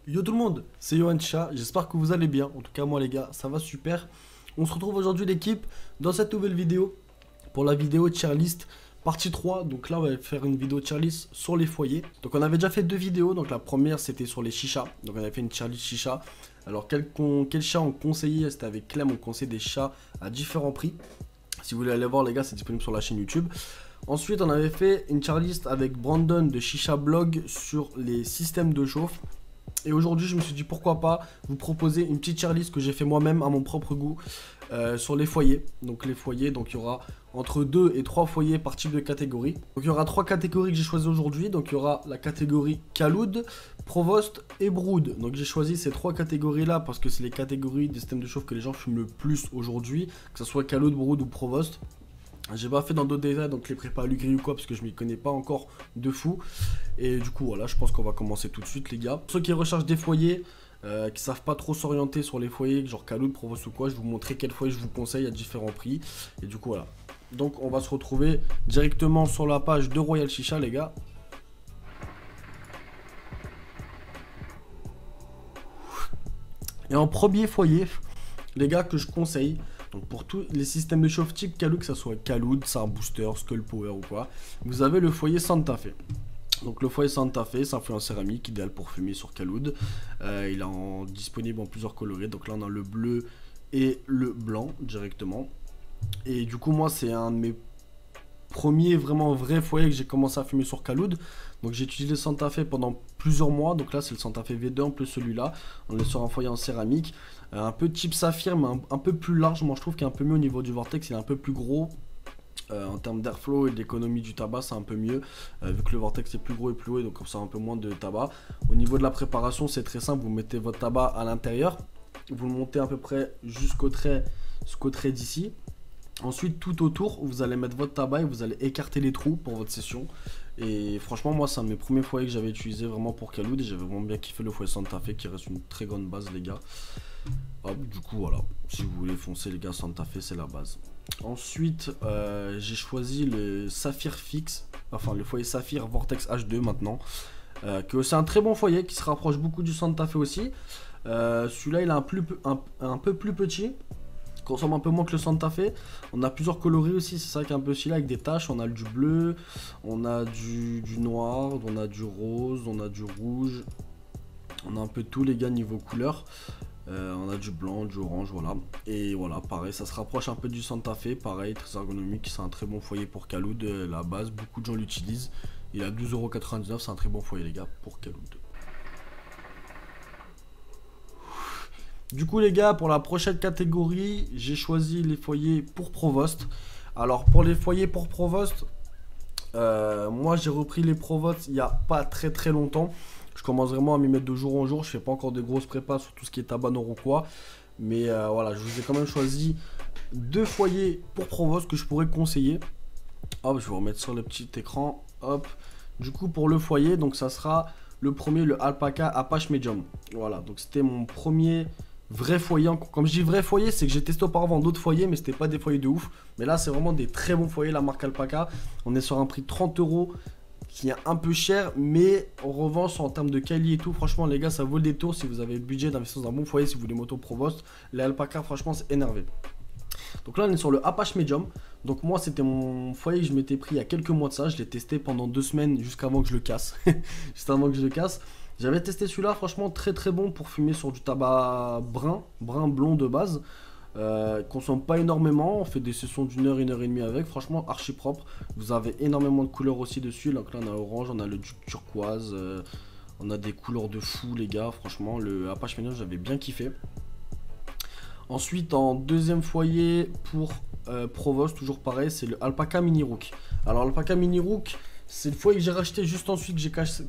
Yo tout le monde, c'est Yohan Chat, j'espère que vous allez bien, en tout cas moi les gars, ça va super. On se retrouve aujourd'hui l'équipe dans cette nouvelle vidéo, pour la vidéo tier list partie 3. Donc là on va faire une vidéo tier list sur les foyers. Donc on avait déjà fait deux vidéos, donc la première c'était sur les chichas, donc on avait fait une tier list chicha. Alors quel chat on conseillait, c'était avec Clem, on conseillait des chats à différents prix. Si vous voulez aller voir les gars, c'est disponible sur la chaîne YouTube. Ensuite on avait fait une tier list avec Brandon de Chicha Blog sur les systèmes de chauffe. Et aujourd'hui, je me suis dit pourquoi pas vous proposer une petite tier list que j'ai fait moi-même à mon propre goût sur les foyers. Donc les foyers, donc il y aura entre 2 et 3 foyers par type de catégorie. Donc il y aura 3 catégories que j'ai choisies aujourd'hui. Donc il y aura la catégorie Khaloud, Provost et Brood. Donc j'ai choisi ces 3 catégories là parce que c'est les catégories des systèmes de chauffe que les gens fument le plus aujourd'hui. Que ce soit Khaloud, Brood ou Provost. J'ai pas fait dans d'autres détails, donc les prépas gris ou quoi, parce que je m'y connais pas encore de fou. Et du coup, voilà, je pense qu'on va commencer tout de suite, les gars. Pour ceux qui recherchent des foyers, qui savent pas trop s'orienter sur les foyers, genre Khaloud, Provost ou quoi, je vais vous montrer quel foyer je vous conseille à différents prix. Et du coup, voilà. Donc, on va se retrouver directement sur la page de Royal Chicha, les gars. Et en premier foyer, les gars, que je conseille. Donc pour tous les systèmes de chauffe type Khaloud, que ce soit Khaloud, Sar Booster, Skull Power ou quoi, vous avez le foyer Santa Fe. Donc le foyer Santa Fe, c'est un foyer en céramique, idéal pour fumer sur Khaloud. Il est disponible en plusieurs colorés, donc là on a le bleu et le blanc directement. Et du coup moi c'est un de mes premiers vraiment vrai foyer que j'ai commencé à fumer sur Khaloud. Donc j'ai utilisé le Santa Fe pendant plusieurs mois, donc là c'est le Santa Fe V2 en plus celui-là. On est sur un foyer en céramique. Un peu type saphir, mais un peu plus large. Moi je trouve qu'il est un peu mieux au niveau du vortex, il est un peu plus gros. En termes d'airflow et d'économie du tabac, c'est un peu mieux. Vu que le vortex est plus gros et plus haut, donc comme ça un peu moins de tabac. Au niveau de la préparation, c'est très simple. Vous mettez votre tabac à l'intérieur. Vous le montez à peu près jusqu'au trait d'ici. Ensuite, tout autour, vous allez mettre votre tabac et vous allez écarter les trous pour votre session. Et franchement, moi, c'est un de mes premiers foyers que j'avais utilisé vraiment pour Khaloud. Et j'avais vraiment bien kiffé le foyer Santa Fe qui reste une très grande base, les gars. Hop, du coup, voilà. Si vous voulez foncer, les gars, Santa Fe, c'est la base. Ensuite, j'ai choisi le Saphir Fixe. Enfin, le foyer Saphir Vortex H2 maintenant. Que c'est un très bon foyer qui se rapproche beaucoup du Santa Fe aussi. Celui-là, il est un peu plus petit. Consomme un peu moins que le Santa Fe. On a plusieurs coloris aussi, c'est ça qui est un peu stylé avec des taches. On a du bleu, on a du noir, on a du rose, on a du rouge. On a un peu tous les gars niveau couleur. On a du blanc, du orange, voilà. Et voilà, pareil, ça se rapproche un peu du Santa Fe. Pareil, très ergonomique, c'est un très bon foyer pour Khaloud. La base, beaucoup de gens l'utilisent. Il est à 12,99 €, c'est un très bon foyer les gars pour Khaloud. Du coup les gars, pour la prochaine catégorie, j'ai choisi les foyers pour Provost. Alors pour les foyers pour Provost, moi j'ai repris les Provost il n'y a pas très longtemps. Je commence vraiment à m'y mettre de jour en jour. Je fais pas encore des grosses prépas sur tout ce qui est tabac nord ou quoi. Mais voilà, je vous ai quand même choisi deux foyers pour Provost que je pourrais conseiller. Hop, je vais vous remettre sur le petit écran. Hop. Du coup pour le foyer, donc ça sera le premier, le Alpaca Apache Medium. Voilà, donc c'était mon premier vrai foyer. Comme je dis vrai foyer, c'est que j'ai testé auparavant d'autres foyers, mais c'était pas des foyers de ouf. Mais là, c'est vraiment des très bons foyers, la marque Alpaca. On est sur un prix de 30 €, qui est un peu cher, mais en revanche, en termes de qualité et tout, franchement, les gars, ça vaut le détour si vous avez le budget d'investir dans un bon foyer, si vous voulez moto Provost. Les Alpaca, franchement, c'est énervé. Donc là, on est sur le Apache Medium. Donc moi, c'était mon foyer que je m'étais pris il y a quelques mois de ça. Je l'ai testé pendant 2 semaines jusqu'avant que je le casse. Juste avant que je le casse. J'avais testé celui-là, franchement très bon pour fumer sur du tabac brun blond de base. Consomme pas énormément, on fait des sessions d'une heure, 1h30 avec, franchement archi propre. Vous avez énormément de couleurs aussi dessus, donc là on a orange, on a le turquoise, on a des couleurs de fou les gars, franchement le Apache Medium j'avais bien kiffé. Ensuite en deuxième foyer pour Provost, toujours pareil, c'est le Alpaca Mini Rook. Alors Alpaca Mini Rook, c'est le foyer que j'ai racheté juste ensuite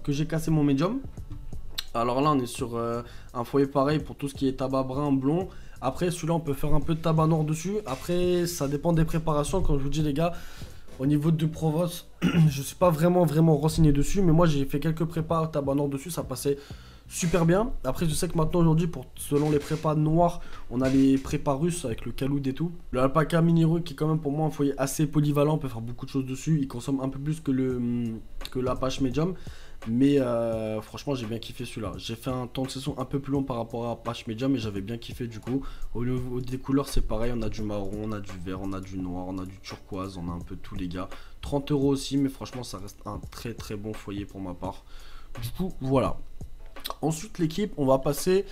que j'ai cassé mon médium. Alors là on est sur un foyer pareil pour tout ce qui est tabac brun, blond. Après celui-là on peut faire un peu de tabac noir dessus. Après ça dépend des préparations, comme je vous dis les gars. Au niveau de Provost, je suis pas vraiment renseigné dessus. Mais moi j'ai fait quelques prépas tabac noir dessus, ça passait super bien. Après je sais que maintenant aujourd'hui, selon les prépas noirs, on a les prépas russes avec le Khaloud et tout. Le Alpaca Mini Rook qui est quand même pour moi un foyer assez polyvalent, on peut faire beaucoup de choses dessus. Il consomme un peu plus que l'Apache Medium. Mais franchement, j'ai bien kiffé celui-là. J'ai fait un temps de session un peu plus long par rapport à Patch Media, mais j'avais bien kiffé du coup. Au niveau des couleurs, c'est pareil. On a du marron, on a du vert, on a du noir, on a du turquoise, on a un peu tous les gars. 30 € aussi, mais franchement, ça reste un très très bon foyer pour ma part. Du coup, voilà. Ensuite, l'équipe, on va passer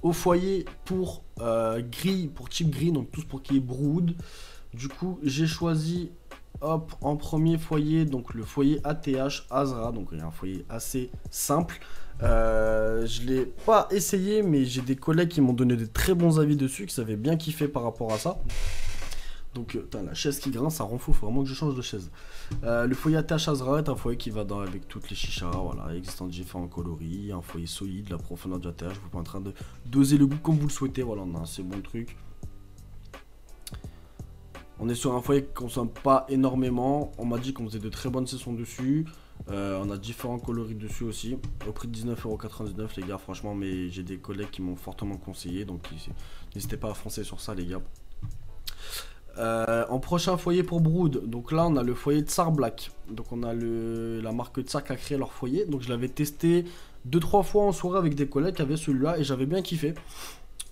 au foyer pour gris, pour type gris, donc tout pour qui est Brood. Du coup, j'ai choisi, hop, en premier foyer, donc le foyer ATH Azra, donc il y a un foyer assez simple. Je l'ai pas essayé, mais j'ai des collègues qui m'ont donné de très bons avis dessus, qui savaient bien kiffer par rapport à ça. Donc, la chaise qui grince, ça rend fou, faut vraiment que je change de chaise. Le foyer ATH Azra est un foyer qui va avec toutes les chichas, voilà, existant de différents coloris, un foyer solide, la profondeur du ATH, vous êtes en train de doser le goût comme vous le souhaitez, voilà, on a un assez bon truc. On est sur un foyer qui ne consomme pas énormément, on m'a dit qu'on faisait de très bonnes sessions dessus, on a différents coloris dessus aussi, au prix de 19,99 € les gars, franchement, mais j'ai des collègues qui m'ont fortement conseillé, donc n'hésitez pas à foncer sur ça les gars. En prochain foyer pour Brood, donc là on a le foyer Tsar Black, donc on a la marque Tsar qui a créé leur foyer, donc je l'avais testé 2-3 fois en soirée avec des collègues qui avaient celui-là et j'avais bien kiffé.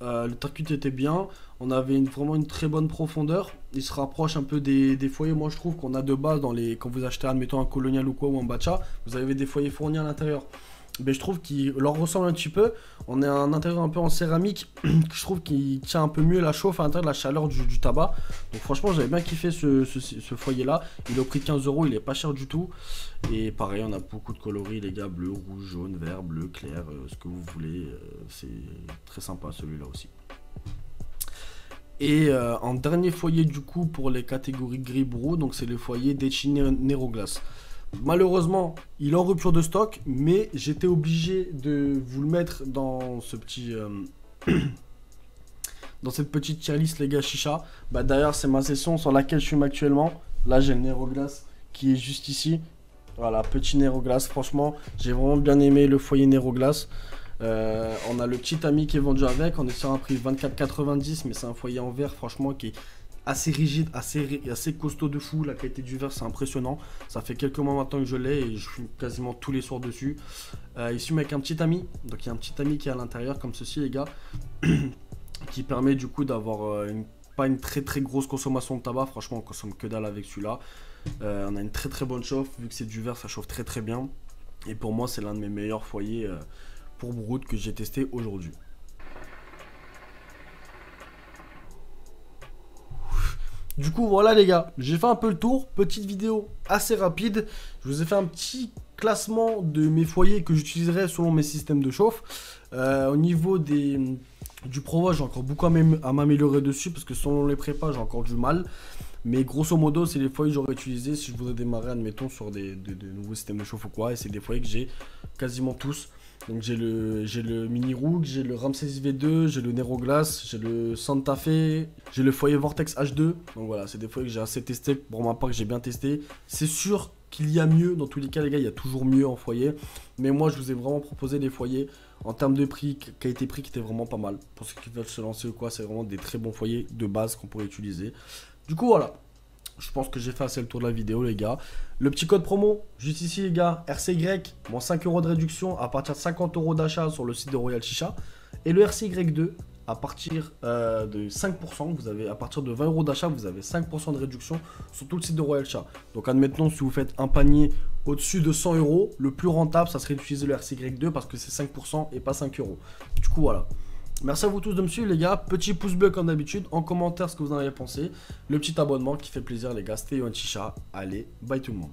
Le circuit était bien, on avait vraiment une très bonne profondeur, il se rapproche un peu des foyers, moi je trouve qu'on a de base quand vous achetez admettons un colonial ou quoi ou un bacha, vous avez des foyers fournis à l'intérieur. Mais je trouve qu'il leur ressemble un petit peu. On est à un intérieur un peu en céramique que je trouve qu'il tient un peu mieux la chauffe à l'intérieur de la chaleur du tabac. Donc franchement j'avais bien kiffé ce foyer là. Il est au prix de 15 €, il est pas cher du tout. Et pareil on a beaucoup de coloris les gars, bleu, rouge, jaune, vert, bleu, clair, ce que vous voulez. C'est très sympa celui-là aussi. Et en dernier foyer du coup pour les catégories gris brou, donc c'est le foyer d'Echi Neroglass. Malheureusement, il est en rupture de stock, mais j'étais obligé de vous le mettre dans ce petit, dans cette petite tier list les gars chicha. Bah d'ailleurs c'est ma session sur laquelle je suis actuellement. Là j'ai le Neroglass qui est juste ici. Voilà, petit Neroglass. Franchement, j'ai vraiment bien aimé le foyer Neroglass. On a le petit ami qui est vendu avec. On est sur un prix 24,90, mais c'est un foyer en verre franchement qui est assez rigide, assez costaud de fou. La qualité du verre c'est impressionnant. Ça fait quelques mois maintenant que je l'ai et je fume quasiment tous les soirs dessus. Ici avec un petit ami, donc il y a un petit ami qui est à l'intérieur comme ceci les gars, qui permet du coup d'avoir pas une très grosse consommation de tabac. Franchement on consomme que dalle avec celui-là. On a une très bonne chauffe, vu que c'est du verre ça chauffe très bien. Et pour moi c'est l'un de mes meilleurs foyers pour Brood que j'ai testé aujourd'hui. Du coup voilà les gars, j'ai fait un peu le tour, petite vidéo assez rapide. Je vous ai fait un petit classement de mes foyers que j'utiliserai selon mes systèmes de chauffe. Au niveau du Provost, j'ai encore beaucoup à m'améliorer dessus parce que selon les prépas j'ai encore du mal. Mais grosso modo c'est les foyers que j'aurais utilisés si je voudrais démarrer admettons sur de nouveaux systèmes de chauffe ou quoi. Et c'est des foyers que j'ai quasiment tous. Donc j'ai le Mini Rook, j'ai le Ramsès V2, j'ai le Neroglass, j'ai le Santa Fe, j'ai le foyer Vortex H2. Donc voilà, c'est des foyers que j'ai assez testé, pour ma part que j'ai bien testé. C'est sûr qu'il y a mieux, dans tous les cas les gars, il y a toujours mieux en foyer. Mais moi je vous ai vraiment proposé des foyers en termes de prix, qualité-prix qui étaient vraiment pas mal. Pour ceux qui veulent se lancer ou quoi, c'est vraiment des très bons foyers de base qu'on pourrait utiliser. Du coup voilà. Je pense que j'ai fait assez le tour de la vidéo les gars. Le petit code promo, juste ici les gars, RCY, moins 5 € de réduction à partir de 50 € d'achat sur le site de Royal Chicha. Et le RCY2, à partir de 5%, vous avez, à partir de 20 € d'achat, vous avez 5% de réduction sur tout le site de Royal Chicha. Donc admettons si vous faites un panier au-dessus de 100 €, le plus rentable, ça serait d'utiliser le RCY2 parce que c'est 5% et pas 5 €. Du coup voilà. Merci à vous tous de me suivre les gars, petit pouce bleu comme d'habitude, en commentaire ce que vous en avez pensé, le petit abonnement qui fait plaisir les gars, c'était Yohan Chicha, allez, bye tout le monde.